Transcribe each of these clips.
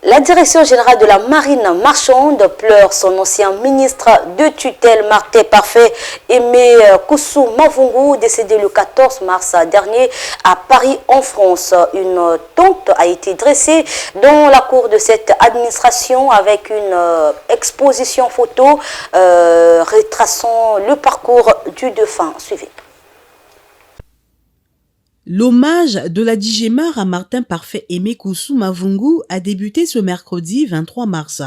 La direction générale de la marine marchande pleure son ancien ministre de tutelle Martin Parfait, Aimé Koussou Mavungu, décédé le 14 mars dernier à Paris en France. Une tombe a été dressée dans la cour de cette administration avec une exposition photo retraçant le parcours du défunt. Suivez. L'hommage de la DGMAR à Martin Parfait Aimé Koussou Mavungu a débuté ce mercredi 23 mars.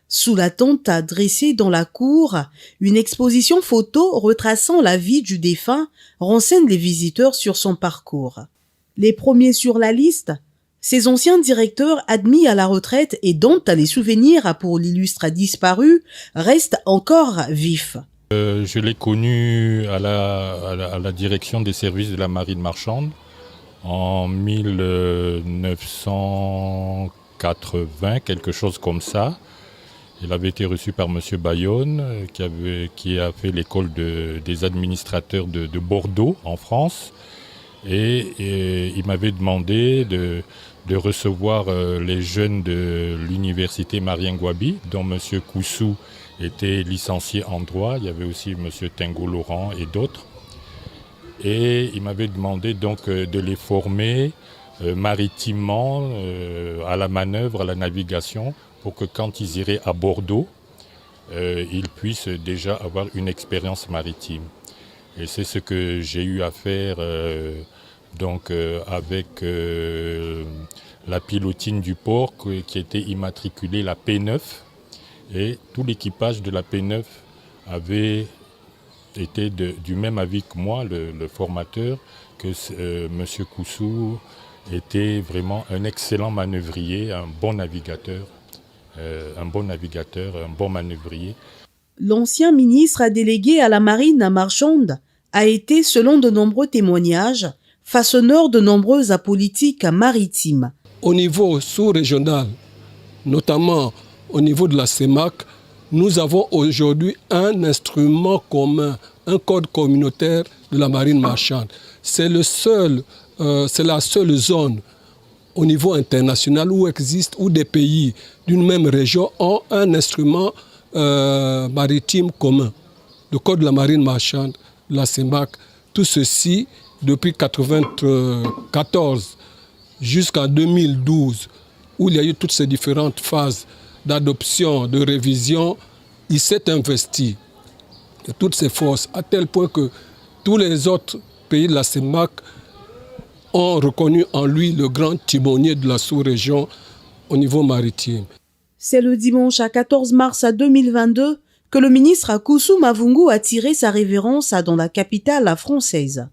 Sous la tente a dressé dans la cour une exposition photo retraçant la vie du défunt renseigne les visiteurs sur son parcours. Les premiers sur la liste, ses anciens directeurs admis à la retraite et dont les souvenirs pour l'illustre disparu restent encore vifs. Je l'ai connu à la direction des services de la marine marchande en 1980, quelque chose comme ça. Il avait été reçu par M. Bayonne, qui a fait l'école des administrateurs de Bordeaux en France. Et il m'avait demandé de recevoir les jeunes de l'université Marien Ngouabi, dont M. Koussou était licencié en droit. Il y avait aussi M. Tengo Laurent et d'autres. Et il m'avait demandé donc de les former maritimement à la manœuvre, à la navigation, pour que quand ils iraient à Bordeaux, ils puissent déjà avoir une expérience maritime. Et c'est ce que j'ai eu à faire avec la pilotine du port qui était immatriculée la P9. Et tout l'équipage de la P9 avait été du même avis que moi, le formateur, que M. Koussou était vraiment un excellent manœuvrier, un bon navigateur, un bon manœuvrier. L'ancien ministre délégué à la marine marchande a été, selon de nombreux témoignages, façonneur de nombreuses politiques maritimes. Au niveau sous-régional, notamment au niveau de la CEMAC, nous avons aujourd'hui un instrument commun, un code communautaire de la marine marchande. C'est la seule zone au niveau international où des pays d'une même région ont un instrument maritime commun. Le code de la marine marchande, la CEMAC, tout ceci depuis 1994 jusqu'en 2012, où il y a eu toutes ces différentes phases d'adoption, de révision, il s'est investi de toutes ses forces, à tel point que tous les autres pays de la CEMAC ont reconnu en lui le grand timonier de la sous-région au niveau maritime. C'est le dimanche 14 mars 2022 que le ministre Koussou Mavungu a tiré sa révérence dans la capitale française.